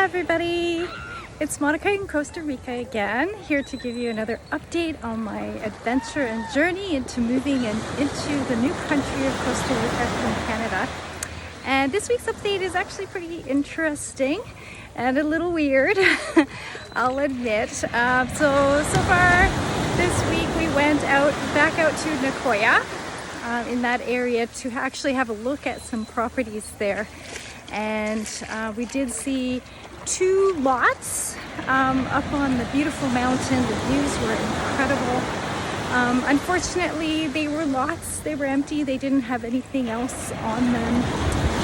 Hi everybody, it's Monica in Costa Rica again, here to give you another update on my adventure and journey into moving into the new country of Costa Rica from Canada. And this week's update is actually pretty interesting and a little weird, I'll admit. So far this week we went back out to Nicoya in that area to actually have a look at some properties there. And we did see 2 lots up on the beautiful mountain. The views were incredible. Unfortunately, they were lots. They were empty. They didn't have anything else on them.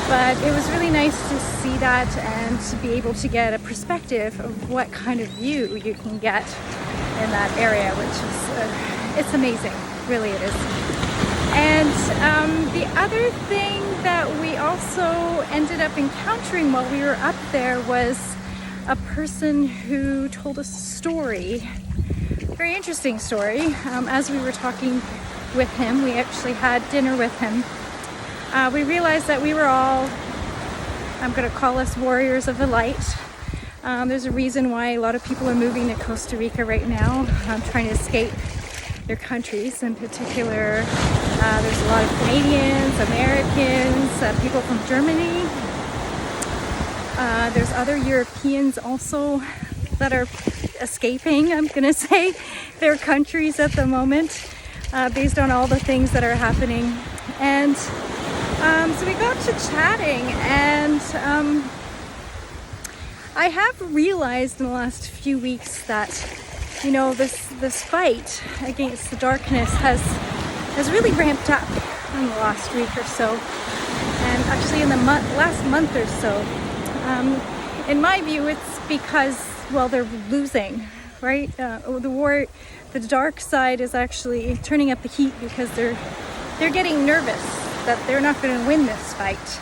But it was really nice to see that and to be able to get a perspective of what kind of view you can get in that area, which is, it's amazing. Really it is. And the other thing that we also ended up encountering while we were up there was a person who told us a story, a very interesting story. As we were talking with him, we actually had dinner with him. We realized that we were all, I'm going to call us warriors of the light. There's a reason why a lot of people are moving to Costa Rica right now, trying to escape their countries. In particular, there's a lot of Canadians, Americans, people from Germany. There's other Europeans also that are escaping, I'm gonna say, their countries at the moment, based on all the things that are happening. And so we got to chatting, and I have realized in the last few weeks that, you know, this fight against the darkness has really ramped up in the last week or so, and actually in the last month or so. In my view, it's because, well, they're losing, right? The dark side is actually turning up the heat because they're getting nervous that they're not going to win this fight.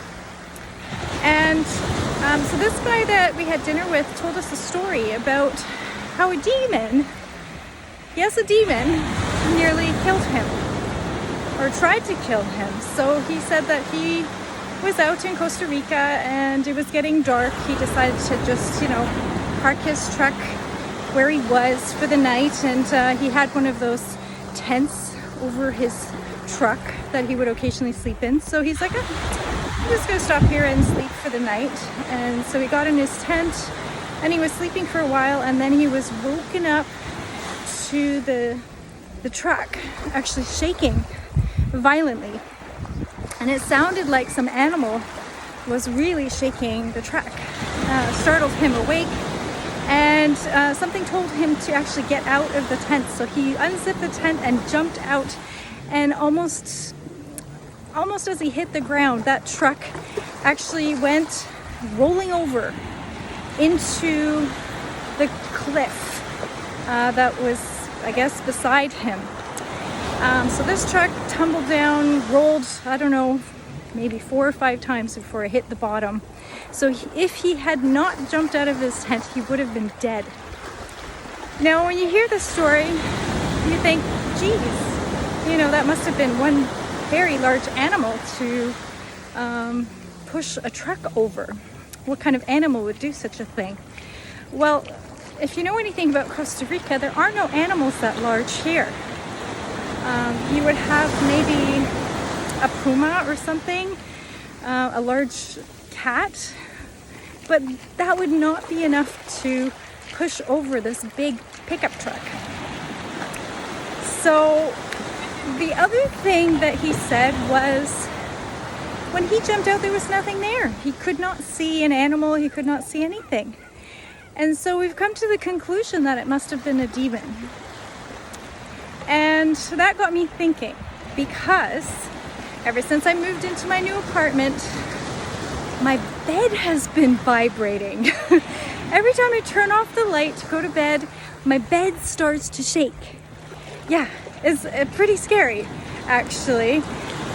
And so this guy that we had dinner with told us a story about how a demon, yes, a demon, nearly killed him, or tried to kill him. So he said that he was out in Costa Rica and it was getting dark. He decided to just, you know, park his truck where he was for the night, and he had one of those tents over his truck that he would occasionally sleep in. So he's like, I'm just gonna stop here and sleep for the night. And so he got in his tent and he was sleeping for a while, and then he was woken up to the truck actually shaking violently, and it sounded like some animal was really shaking the truck. Startled him awake, and something told him to actually get out of the tent. So he unzipped the tent and jumped out, and almost as he hit the ground, that truck actually went rolling over into the cliff that was, I guess, beside him. So this truck tumbled down, rolled, I don't know, maybe 4 or 5 times before it hit the bottom. So if he had not jumped out of his tent, he would have been dead. Now, when you hear this story, you think, geez, you know, that must have been one very large animal to push a truck over. What kind of animal would do such a thing? Well, if you know anything about Costa Rica, there are no animals that large here. You would have maybe a puma or something, a large cat, but that would not be enough to push over this big pickup truck. So the other thing that he said was, when he jumped out, there was nothing there. He could not see an animal, he could not see anything. And so we've come to the conclusion that it must have been a demon. And that got me thinking, because ever since I moved into my new apartment, my bed has been vibrating. Every time I turn off the light to go to bed, my bed starts to shake. Yeah, it's pretty scary, actually.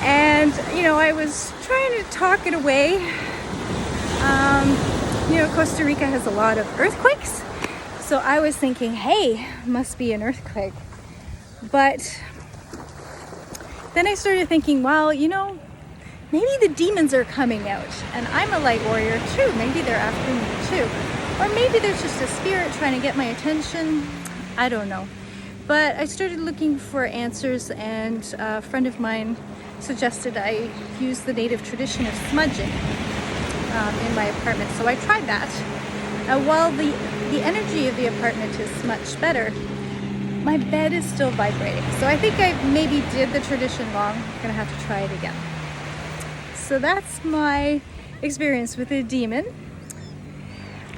And, you know, I was trying to talk it away. You know, Costa Rica has a lot of earthquakes. So I was thinking, hey, must be an earthquake. But then I started thinking, well, you know, maybe the demons are coming out, and I'm a light warrior too. Maybe they're after me too. Or maybe there's just a spirit trying to get my attention. I don't know. But I started looking for answers, and a friend of mine suggested I use the native tradition of smudging in my apartment. So I tried that. While the energy of the apartment is much better, my bed is still vibrating. So I think I maybe did the tradition wrong. I'm gonna have to try it again. So that's my experience with the demon.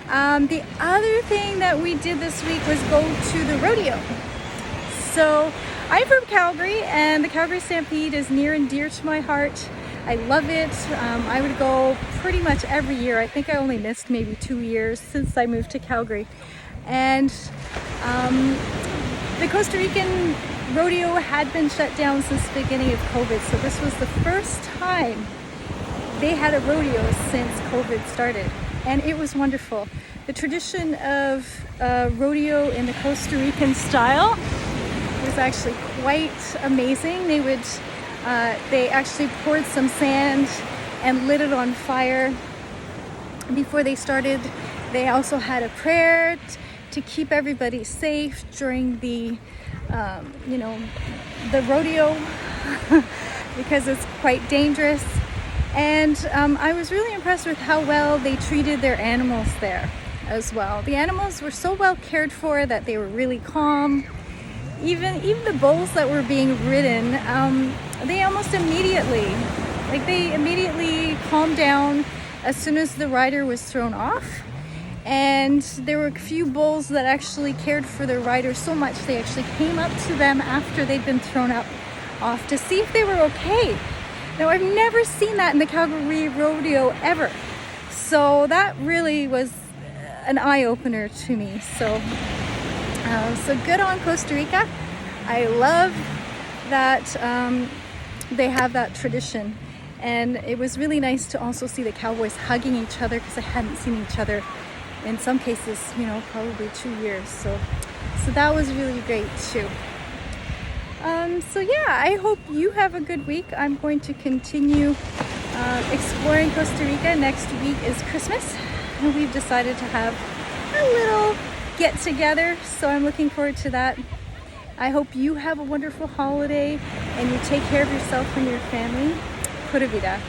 The other thing that we did this week was go to the rodeo. So I'm from Calgary, and the Calgary Stampede is near and dear to my heart. I love it. I would go pretty much every year. I think I only missed maybe 2 years since I moved to Calgary. And the Costa Rican rodeo had been shut down since the beginning of COVID. So this was the first time they had a rodeo since COVID started. And it was wonderful. The tradition of rodeo in the Costa Rican style was actually quite amazing. They actually poured some sand and lit it on fire before they started. They also had a prayer to keep everybody safe during the rodeo because it's quite dangerous. And I was really impressed with how well they treated their animals there as well. The animals were so well cared for that they were really calm. Even the bulls that were being ridden, they immediately calmed down as soon as the rider was thrown off. And there were a few bulls that actually cared for their rider so much they actually came up to them after they'd been thrown off to see if they were okay. Now, I've never seen that in the Calgary Rodeo ever. So that really was an eye-opener to me. So good on Costa Rica. I love that they have that tradition. And it was really nice to also see the cowboys hugging each other, because they hadn't seen each other in some cases, probably 2 years. So that was really great too. So yeah, I hope you have a good week. I'm going to continue exploring Costa Rica. Next week is Christmas, and we've decided to have a little get together. So I'm looking forward to that. I hope you have a wonderful holiday and you take care of yourself and your family. Pura vida.